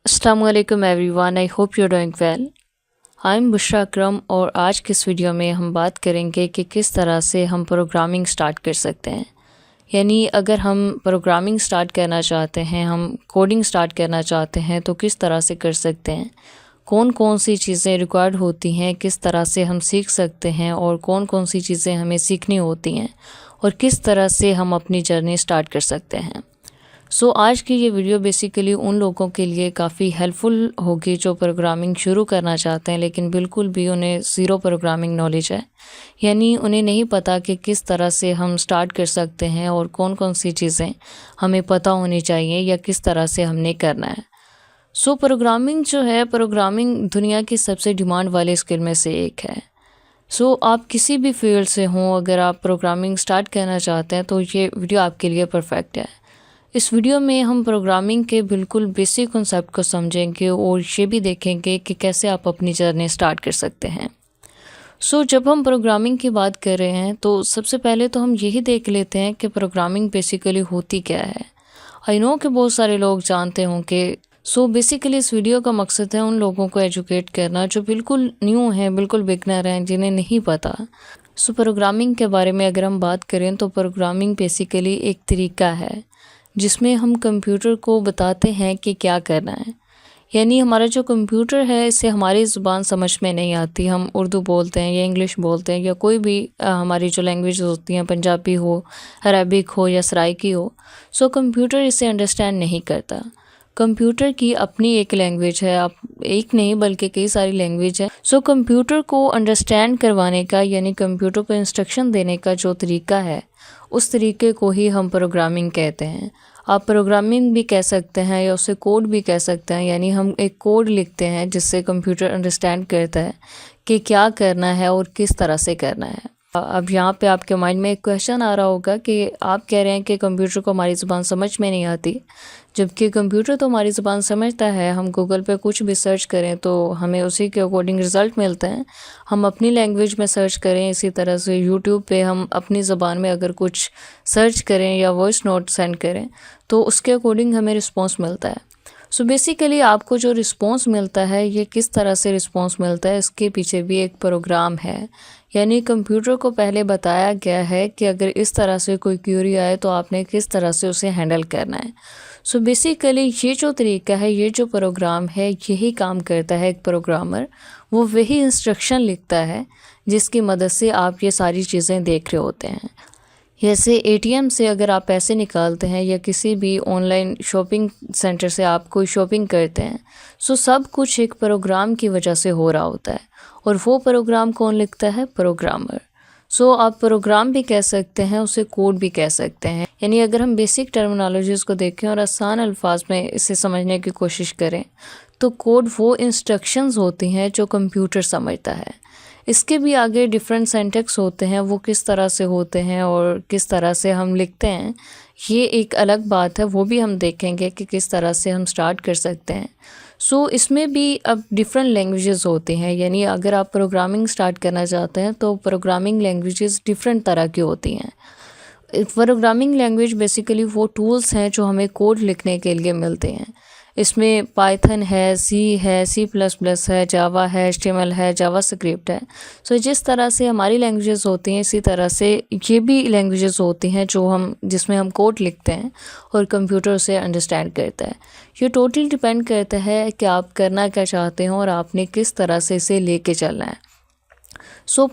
अस्सलामुअलैकुम everyone, I hope you doing well. I am Bushra Akram और आज के इस वीडियो में हम बात करेंगे कि किस तरह से हम प्रोग्रामिंग स्टार्ट कर सकते हैं। यानी अगर हम प्रोग्रामिंग स्टार्ट करना चाहते हैं, हम कोडिंग स्टार्ट करना चाहते हैं तो किस तरह से कर सकते हैं, कौन कौन सी चीज़ें रिक्वायर्ड होती हैं, किस तरह से हम सीख सकते हैं और कौन कौन सी चीज़ें हमें सीखनी होती हैं और किस तरह से हम अपनी जर्नी स्टार्ट कर सकते हैं। आज की ये वीडियो बेसिकली उन लोगों के लिए काफ़ी हेल्पफुल होगी जो प्रोग्रामिंग शुरू करना चाहते हैं लेकिन बिल्कुल भी उन्हें ज़ीरो प्रोग्रामिंग नॉलेज है। यानी उन्हें नहीं पता कि किस तरह से हम स्टार्ट कर सकते हैं और कौन कौन सी चीज़ें हमें पता होनी चाहिए या किस तरह से हमने करना है। प्रोग्रामिंग जो है, प्रोग्रामिंग दुनिया की सबसे डिमांड वाले स्किल में से एक है। आप किसी भी फील्ड से हों, अगर आप प्रोग्रामिंग स्टार्ट करना चाहते हैं तो ये वीडियो आपके लिए परफेक्ट है। इस वीडियो में हम प्रोग्रामिंग के बिल्कुल बेसिक कॉन्सेप्ट को समझेंगे और ये भी देखेंगे कि कैसे आप अपनी जर्नी स्टार्ट कर सकते हैं। जब हम प्रोग्रामिंग की बात कर रहे हैं तो सबसे पहले तो हम यही देख लेते हैं कि प्रोग्रामिंग बेसिकली होती क्या है। आई नो कि बहुत सारे लोग जानते होंगे। बेसिकली इस वीडियो का मकसद है उन लोगों को एजुकेट करना जो बिल्कुल न्यू हैं, बिल्कुल बिगनर हैं, जिन्हें नहीं पता। प्रोग्रामिंग के बारे में अगर हम बात करें तो प्रोग्रामिंग बेसिकली एक तरीका है जिसमें हम कंप्यूटर को बताते हैं कि क्या करना है। यानी हमारा जो कंप्यूटर है, इससे हमारी ज़ुबान समझ में नहीं आती। हम उर्दू बोलते हैं या इंग्लिश बोलते हैं या कोई भी हमारी जो लैंग्वेज होती हैं, पंजाबी हो, अरबिक हो या सराइकी हो, कंप्यूटर इसे अंडरस्टैंड नहीं करता। कंप्यूटर की अपनी एक लैंग्वेज है, आप एक नहीं बल्कि कई सारी लैंग्वेज है। कंप्यूटर को अंडरस्टैंड करवाने का यानी कंप्यूटर को इंस्ट्रक्शन देने का जो तरीका है, उस तरीके को ही हम प्रोग्रामिंग कहते हैं। आप प्रोग्रामिंग भी कह सकते हैं या उसे कोड भी कह सकते हैं। यानी हम एक कोड लिखते हैं जिससे कंप्यूटर अंडरस्टैंड करता है कि क्या करना है और किस तरह से करना है। अब यहाँ पे आपके माइंड में एक क्वेश्चन आ रहा होगा कि आप कह रहे हैं कि कंप्यूटर को हमारी ज़ुबान समझ में नहीं आती, जबकि कंप्यूटर तो हमारी ज़ुबान समझता है। हम गूगल पे कुछ भी सर्च करें तो हमें उसी के अकॉर्डिंग रिज़ल्ट मिलते हैं। हम अपनी लैंग्वेज में सर्च करें, इसी तरह से यूट्यूब पे हम अपनी ज़बान में अगर कुछ सर्च करें या वॉइस नोट सेंड करें तो उसके अकॉर्डिंग हमें रिस्पॉन्स मिलता है। बेसिकली आपको जो रिस्पॉन्स मिलता है, ये किस तरह से रिस्पॉन्स मिलता है, इसके पीछे भी एक प्रोग्राम है। यानी कंप्यूटर को पहले बताया गया है कि अगर इस तरह से कोई क्यूरी आए तो आपने किस तरह से उसे हैंडल करना है। बेसिकली ये जो तरीका है, ये जो प्रोग्राम है, यही काम करता है। एक प्रोग्रामर वो वही इंस्ट्रक्शन लिखता है जिसकी मदद से आप ये सारी चीज़ें देख रहे होते हैं। जैसे एटीएम से अगर आप पैसे निकालते हैं या किसी भी ऑनलाइन शॉपिंग सेंटर से आप कोई शॉपिंग करते हैं, सब कुछ एक प्रोग्राम की वजह से हो रहा होता है। और वो प्रोग्राम कौन लिखता है? प्रोग्रामर। आप प्रोग्राम भी कह सकते हैं, उसे कोड भी कह सकते हैं। यानी अगर हम बेसिक टर्मिनोलॉजीज़ को देखें और आसान अल्फाज में इसे समझने की कोशिश करें तो कोड वो इंस्ट्रक्शंस होती हैं जो कंप्यूटर समझता है। इसके भी आगे डिफरेंट सिंटैक्स होते हैं, वो किस तरह से होते हैं और किस तरह से हम लिखते हैं, ये एक अलग बात है। वो भी हम देखेंगे कि किस तरह से हम स्टार्ट कर सकते हैं। इसमें भी अब डिफरेंट लैंग्वेजेस होती हैं। यानी अगर आप प्रोग्रामिंग स्टार्ट करना चाहते हैं तो प्रोग्रामिंग लैंग्वेजेस डिफरेंट तरह की होती हैं। प्रोग्रामिंग लैंग्वेज बेसिकली वो टूल्स हैं जो हमें कोड लिखने के लिए मिलते हैं। इसमें पाइथन है, सी है, C++ है, जावा है, HTML है, जावास्क्रिप्ट है। जिस तरह से हमारी लैंग्वेजेस होती हैं, इसी तरह से ये भी लैंग्वेजेस होती हैं जिसमें हम कोड लिखते हैं और कंप्यूटर उसे अंडरस्टैंड करता है। ये टोटली डिपेंड करता है कि आप करना क्या चाहते हो और आपने किस तरह से इसे लेके चलना है।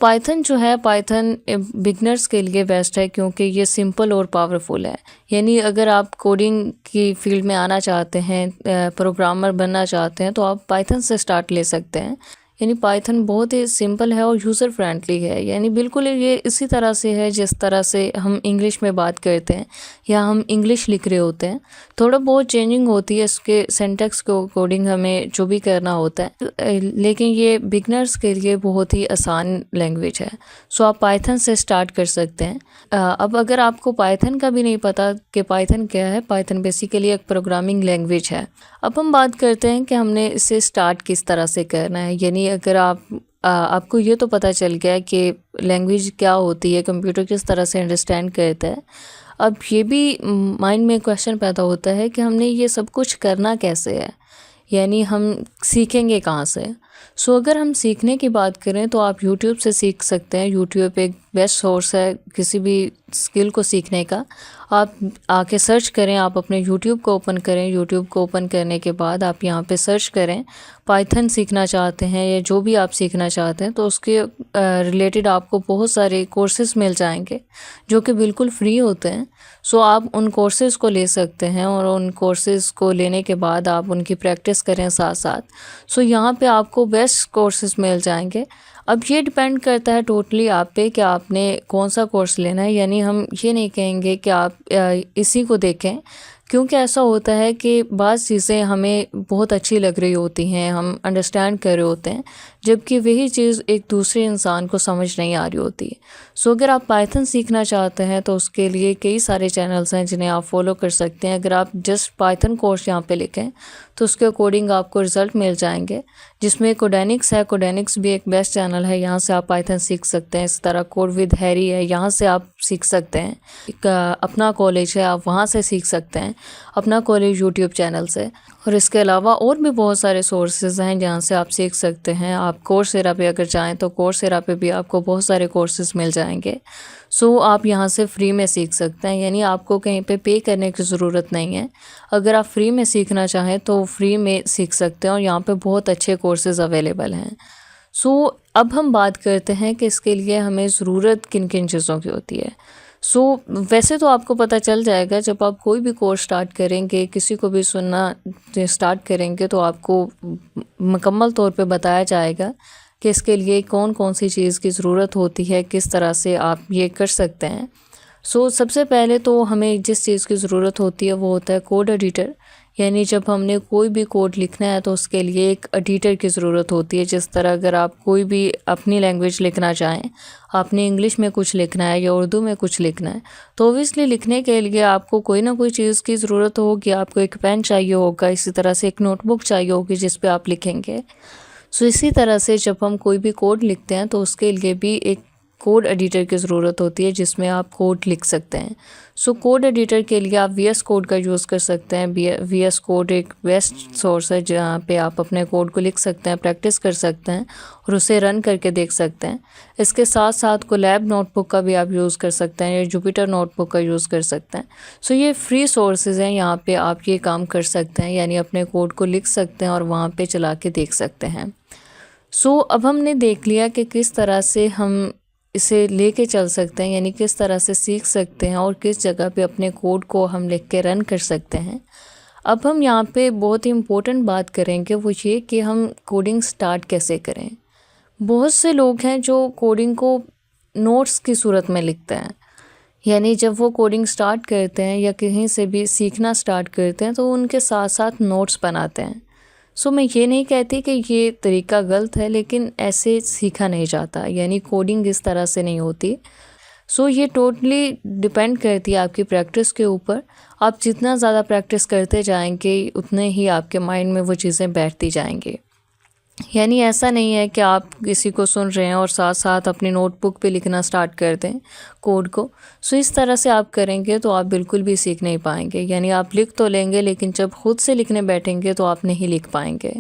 पाइथन जो है, पाइथन बिगनर्स के लिए बेस्ट है क्योंकि ये सिंपल और पावरफुल है। यानी अगर आप कोडिंग की फील्ड में आना चाहते हैं, प्रोग्रामर बनना चाहते हैं तो आप पाइथन से स्टार्ट ले सकते हैं। यानी पाइथन बहुत ही सिंपल है और यूज़र फ्रेंडली है। यानी बिल्कुल ये इसी तरह से है जिस तरह से हम इंग्लिश में बात करते हैं या हम इंग्लिश लिख रहे होते हैं। थोड़ा बहुत चेंजिंग होती है इसके सिंटैक्स के अकॉर्डिंग, हमें जो भी करना होता है, लेकिन ये बिगनर्स के लिए बहुत ही आसान लैंग्वेज है। आप पाइथन से स्टार्ट कर सकते हैं। अब अगर आपको पाइथन का भी नहीं पता कि पाइथन क्या है, पाइथन बेसिकली एक प्रोग्रामिंग लैंग्वेज है। अब हम बात करते हैं कि हमने इसे स्टार्ट किस तरह से करना है। यानी अगर आपको ये तो पता चल गया कि लैंग्वेज क्या होती है, कंप्यूटर किस तरह से अंडरस्टैंड करता है, अब ये भी माइंड में क्वेश्चन पैदा होता है कि हमने ये सब कुछ करना कैसे है। यानी हम सीखेंगे कहाँ से। सो अगर हम सीखने की बात करें तो आप यूट्यूब से सीख सकते हैं। यूट्यूब एक बेस्ट सोर्स है किसी भी स्किल को सीखने का। आप आके सर्च करें, आप अपने यूट्यूब को ओपन करें। यूट्यूब को ओपन करने के बाद आप यहाँ पे सर्च करें, पाइथन सीखना चाहते हैं या जो भी आप सीखना चाहते हैं तो उसके रिलेटेड आपको बहुत सारे कोर्सेज़ मिल जाएंगे जो कि बिल्कुल फ्री होते हैं। सो आप उन कोर्सेज़ को ले सकते हैं और उन कोर्सेज़ को लेने के बाद आप उनकी प्रैक्टिस करें साथ साथ। सो यहाँ पे आपको बेस्ट कोर्सेज़ मिल जाएंगे। अब ये डिपेंड करता है टोटली आप पे कि आपने कौन सा कोर्स लेना है। यानी हम ये नहीं कहेंगे कि आप इसी को देखें, क्योंकि ऐसा होता है कि बाज़ चीज़ें हमें बहुत अच्छी लग रही होती हैं, हम अंडरस्टैंड कर रहे होते हैं, जबकि वही चीज़ एक दूसरे इंसान को समझ नहीं आ रही होती है। सो अगर आप पाइथन सीखना चाहते हैं तो उसके लिए कई सारे चैनल्स हैं जिन्हें आप फॉलो कर सकते हैं। अगर आप जस्ट पाइथन कोर्स यहाँ पे लिखें तो उसके अकॉर्डिंग आपको रिज़ल्ट मिल जाएंगे, जिसमें कोडेनिक्स है। कोडेनिक्स भी एक बेस्ट चैनल है, यहाँ से आप पाइथन सीख सकते हैं। इस तरह कोड विद हैरी है, यहाँ से आप सीख सकते हैं। अपना कॉलेज है, आप वहाँ से सीख सकते हैं, अपना कॉलेज यूट्यूब चैनल से। और इसके अलावा और भी बहुत सारे सोर्सेज हैं जहाँ से आप सीख सकते हैं। आप कोर्सेरा पे अगर चाहें तो कोर्सेरा पे भी आपको बहुत सारे कोर्सेज मिल जाएंगे। सो आप यहाँ से फ्री में सीख सकते हैं, यानी आपको कहीं पे करने की ज़रूरत नहीं है। अगर आप फ्री में सीखना चाहें तो फ्री में सीख सकते हैं और यहाँ पे बहुत अच्छे कोर्सेज अवेलेबल हैं। सो अब हम बात करते हैं कि इसके लिए हमें ज़रूरत किन किन चीज़ों की होती है। सो वैसे तो आपको पता चल जाएगा जब आप कोई भी कोर्स स्टार्ट करेंगे, किसी को भी सुनना स्टार्ट करेंगे तो आपको मुकम्मल तौर पे बताया जाएगा कि इसके लिए कौन कौन सी चीज़ की ज़रूरत होती है, किस तरह से आप ये कर सकते हैं। सो सबसे पहले तो हमें जिस चीज़ की ज़रूरत होती है वो होता है कोड एडिटर। यानी जब हमने कोई भी कोड लिखना है तो उसके लिए एक एडिटर की ज़रूरत होती है। जिस तरह अगर आप कोई भी अपनी लैंग्वेज लिखना चाहें, आपने इंग्लिश में कुछ लिखना है या उर्दू में कुछ लिखना है, तो ओबियसली लिखने के लिए आपको कोई ना कोई चीज़ की ज़रूरत होगी। आपको एक पेन चाहिए होगा, इसी तरह से एक नोटबुक चाहिए होगी जिस पे आप लिखेंगे। सो इसी तरह से जब हम कोई भी कोड लिखते हैं तो उसके लिए भी एक कोड एडिटर की ज़रूरत होती है जिसमें आप कोड लिख सकते हैं। सो कोड एडिटर के लिए आप VS कोड का यूज़ कर सकते हैं। VS कोड एक बेस्ट सोर्स है जहाँ पे आप अपने कोड को लिख सकते हैं, प्रैक्टिस कर सकते हैं और उसे रन करके देख सकते हैं। इसके साथ साथ कोलैब नोटबुक का भी आप यूज़ कर सकते हैं या जुपिटर नोटबुक का यूज़ कर सकते हैं। सो ये फ्री सोर्सेज हैं, यहाँ पे आप ये काम कर सकते हैं, यानी अपने कोड को लिख सकते हैं और वहाँ पे चला के देख सकते हैं। सो अब हमने देख लिया कि किस तरह से हम इसे लेके चल सकते हैं, यानी किस तरह से सीख सकते हैं और किस जगह पे अपने कोड को हम लिख के रन कर सकते हैं। अब हम यहाँ पे बहुत ही इम्पोर्टेंट बात करेंगे, वो ये कि हम कोडिंग स्टार्ट कैसे करें। बहुत से लोग हैं जो कोडिंग को नोट्स की सूरत में लिखते हैं, यानी जब वो कोडिंग स्टार्ट करते हैं या कहीं से भी सीखना स्टार्ट करते हैं तो उनके साथ साथ नोट्स बनाते हैं। सो मैं ये नहीं कहती कि ये तरीका गलत है, लेकिन ऐसे सीखा नहीं जाता, यानी कोडिंग इस तरह से नहीं होती। सो ये टोटली डिपेंड करती है आपकी प्रैक्टिस के ऊपर। आप जितना ज़्यादा प्रैक्टिस करते जाएंगे उतने ही आपके माइंड में वो चीज़ें बैठती जाएंगी। यानी ऐसा नहीं है कि आप किसी को सुन रहे हैं और साथ साथ अपनी नोटबुक पे लिखना स्टार्ट कर दें कोड को। सो इस तरह से आप करेंगे तो आप बिल्कुल भी सीख नहीं पाएंगे। यानी आप लिख तो लेंगे लेकिन जब खुद से लिखने बैठेंगे तो आप नहीं लिख पाएंगे।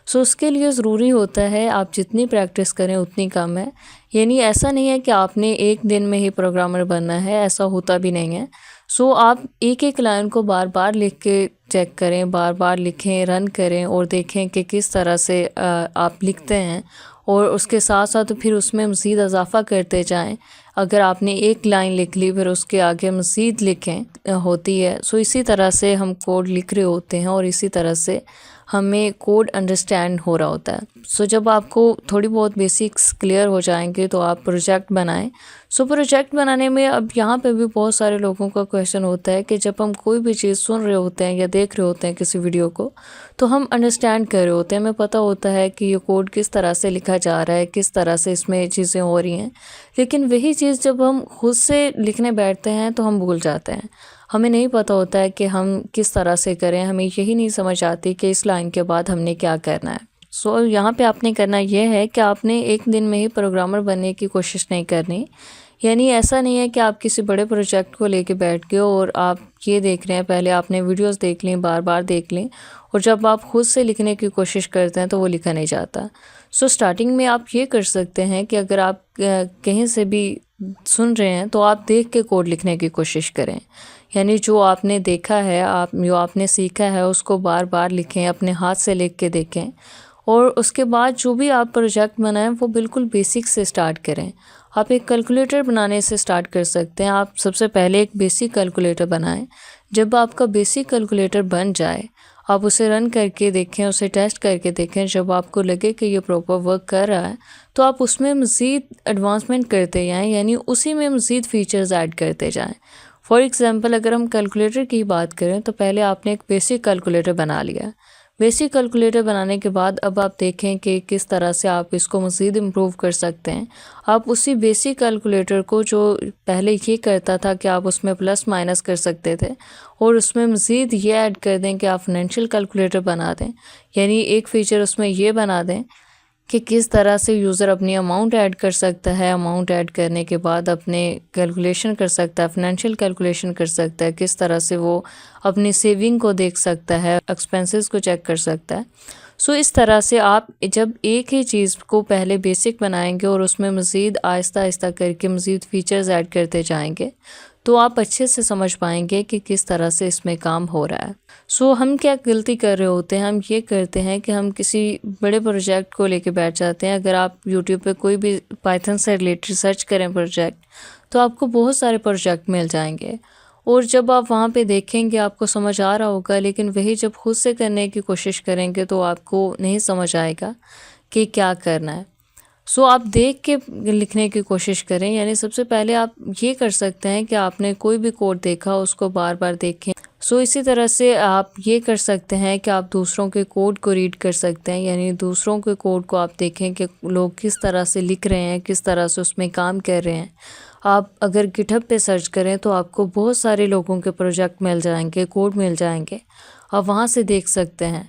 सो उसके लिए ज़रूरी होता है आप जितनी प्रैक्टिस करें उतनी कम है। यानी ऐसा नहीं है कि आपने एक दिन में ही प्रोग्रामर बनना है, ऐसा होता भी नहीं है। सो आप एक एक लाइन को बार बार लिख के चेक करें, बार बार लिखें, रन करें और देखें कि किस तरह से आप लिखते हैं और उसके साथ साथ फिर उसमें मज़ीद इजाफ़ा करते जाएं। अगर आपने एक लाइन लिख ली फिर उसके आगे मज़ीद लिखें होती है। सो इसी तरह से हम कोड लिख रहे होते हैं और इसी तरह से हमें कोड अंडरस्टैंड हो रहा होता है। सो जब आपको थोड़ी बहुत बेसिक्स क्लियर हो जाएंगे तो आप प्रोजेक्ट बनाएं। सो प्रोजेक्ट बनाने में अब यहाँ पे भी बहुत सारे लोगों का क्वेश्चन होता है कि जब हम कोई भी चीज़ सुन रहे होते हैं या देख रहे होते हैं किसी वीडियो को, तो हम अंडरस्टैंड कर रहे होते हैं, हमें पता होता है कि ये कोड किस तरह से लिखा जा रहा है, किस तरह से इसमें चीज़ें हो रही हैं। लेकिन वही चीज़ जब हम खुद से लिखने बैठते हैं तो हम भूल जाते हैं। हमें नहीं पता होता है कि हम किस तरह से करें, हमें यही नहीं समझ आती कि इस लाइन के बाद हमने क्या करना है। सो यहाँ पे आपने करना यह है कि आपने एक दिन में ही प्रोग्रामर बनने की कोशिश नहीं करनी। यानी ऐसा नहीं है कि आप किसी बड़े प्रोजेक्ट को लेके बैठ गए और आप ये देख रहे हैं, पहले आपने वीडियोस देख ली, बार बार देख ली, और जब आप खुद से लिखने की कोशिश करते हैं तो वो लिखा नहीं जाता। सो स्टार्टिंग में आप ये कर सकते हैं कि अगर आप कहीं से भी सुन रहे हैं तो आप देख के कोड लिखने की कोशिश करें। यानी जो आपने देखा है, जो आपने सीखा है उसको बार बार लिखें, अपने हाथ से लिख के देखें, और उसके बाद जो भी आप प्रोजेक्ट बनाएं वो बिल्कुल बेसिक से स्टार्ट करें। आप एक कैलकुलेटर बनाने से स्टार्ट कर सकते हैं। आप सबसे पहले एक बेसिक कैलकुलेटर बनाएं। जब आपका बेसिक कैलकुलेटर बन जाए आप उसे रन करके देखें, उसे टेस्ट करके देखें। जब आपको लगे कि ये प्रॉपर वर्क कर रहा है तो आप उसमें मज़ीद एडवांसमेंट करते जाएं, यानी उसी में मज़ीद फ़ीचर्स ऐड करते जाएं। फॉर एग्ज़ाम्पल अगर हम कैलकुलेटर की बात करें तो पहले आपने एक बेसिक कैलकुलेटर बना लिया। बेसिक कैलकुलेटर बनाने के बाद अब आप देखें कि किस तरह से आप इसको मज़ीद इम्प्रूव कर सकते हैं। आप उसी बेसिक कैलकुलेटर को, जो पहले ये करता था कि आप उसमें प्लस माइनस कर सकते थे, और उसमें मज़ीद ये ऐड कर दें कि आप फाइनेंशियल कैलकुलेटर बना दें। यानी एक फ़ीचर उसमें ये बना दें कि किस तरह से यूज़र अपनी अमाउंट ऐड कर सकता है, अमाउंट ऐड करने के बाद अपने कैलकुलेशन कर सकता है, फाइनेंशियल कैलकुलेशन कर सकता है, किस तरह से वो अपनी सेविंग को देख सकता है, एक्सपेंसेस को चेक कर सकता है। सो इस तरह से आप जब एक ही चीज़ को पहले बेसिक बनाएंगे और उसमें मज़ीद आहिस्ता आहिस्ता करके मज़ीद फ़ीचर्स ऐड करते जाएंगे तो आप अच्छे से समझ पाएंगे कि किस तरह से इसमें काम हो रहा है। सो हम क्या गलती कर रहे होते हैं, हम ये करते हैं कि हम किसी बड़े प्रोजेक्ट को लेके बैठ जाते हैं। अगर आप यूट्यूब पे कोई भी पाइथन से रिलेटेड सर्च करें प्रोजेक्ट तो आपको बहुत सारे प्रोजेक्ट मिल जाएंगे, और जब आप वहाँ पे देखेंगे आपको समझ आ रहा होगा, लेकिन वही जब खुद से करने की कोशिश करेंगे तो आपको नहीं समझ आएगा कि क्या करना है। सो आप देख के लिखने की कोशिश करें। यानी सबसे पहले आप ये कर सकते हैं कि आपने कोई भी कोड देखा उसको बार बार देखें। सो इसी तरह से आप ये कर सकते हैं कि आप दूसरों के कोड को रीड कर सकते हैं। यानी दूसरों के कोड को आप देखें कि लोग किस तरह से लिख रहे हैं, किस तरह से उसमें काम कर रहे हैं। आप अगर गिटहब पे सर्च करें तो आपको बहुत सारे लोगों के प्रोजेक्ट मिल जाएंगे, कोड मिल जाएंगे, आप वहाँ से देख सकते हैं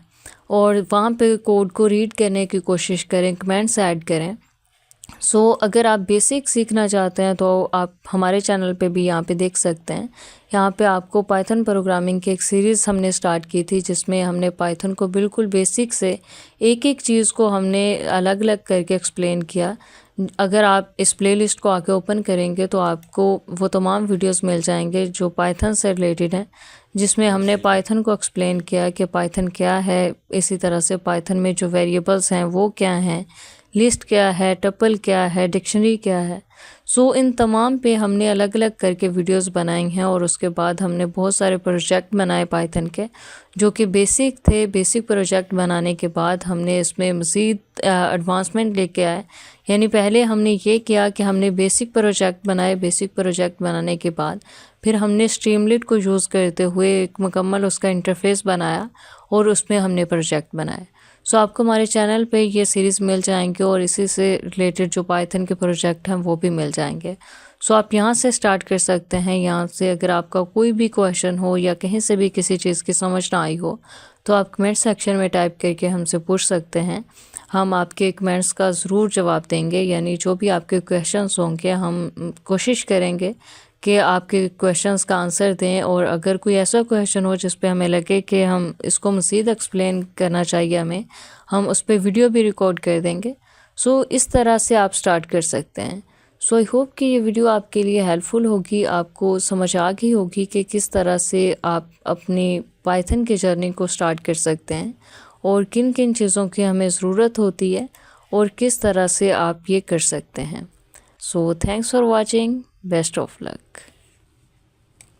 और वहाँ पे कोड को रीड करने की कोशिश करें, कमेंट्स ऐड करें। सो अगर आप बेसिक सीखना चाहते हैं तो आप हमारे चैनल पे भी यहाँ पे देख सकते हैं। यहाँ पे आपको पाइथन प्रोग्रामिंग की एक सीरीज़ हमने स्टार्ट की थी जिसमें हमने पाइथन को बिल्कुल बेसिक से एक एक चीज़ को हमने अलग अलग करके एक्सप्लेन किया। अगर आप इस प्लेलिस्ट को आके ओपन करेंगे तो आपको वो तमाम वीडियोस मिल जाएंगे जो पाइथन से रिलेटेड हैं, जिसमें हमने पाइथन को एक्सप्लेन किया कि पाइथन क्या है, इसी तरह से पाइथन में जो वेरिएबल्स हैं वो क्या हैं, लिस्ट क्या है, टपल क्या है, डिक्शनरी क्या है। सो इन तमाम पे हमने अलग अलग करके वीडियोस बनाई हैं, और उसके बाद हमने बहुत सारे प्रोजेक्ट बनाए पाइथन के जो कि बेसिक थे। बेसिक प्रोजेक्ट बनाने के बाद हमने इसमें मज़ीद एडवांसमेंट लेके आए। यानी पहले हमने ये किया कि हमने बेसिक प्रोजेक्ट बनाए। बेसिक प्रोजेक्ट बनाने के बाद फिर हमने स्ट्रीमलीट को यूज़ करते हुए एक मुकम्मल उसका इंटरफेस बनाया और उसमें हमने प्रोजेक्ट बनाए। सो आपको हमारे चैनल पे ये सीरीज़ मिल जाएंगे और इसी से रिलेटेड जो पाइथन के प्रोजेक्ट हैं वो भी मिल जाएंगे। सो आप यहाँ से स्टार्ट कर सकते हैं। यहाँ से अगर आपका कोई भी क्वेश्चन हो या कहीं से भी किसी चीज़ की समझ ना आई हो तो आप कमेंट सेक्शन में टाइप करके हमसे पूछ सकते हैं। हम आपके कमेंट्स का ज़रूर जवाब देंगे। यानी जो भी आपके क्वेश्चंस होंगे हम कोशिश करेंगे कि आपके क्वेश्चंस का आंसर दें, और अगर कोई ऐसा क्वेश्चन हो जिस पे हमें लगे कि हम इसको मज़ीद एक्सप्लेन करना चाहिए हम उस पर वीडियो भी रिकॉर्ड कर देंगे। सो इस तरह से आप स्टार्ट कर सकते हैं। सो आई होप कि ये वीडियो आपके लिए हेल्पफुल होगी, आपको समझ आ गई होगी कि किस तरह से आप अपनी पाइथन की जर्नी को स्टार्ट कर सकते हैं और किन किन चीज़ों की हमें ज़रूरत होती है और किस तरह से आप ये कर सकते हैं। So thanks for watching, best of luck.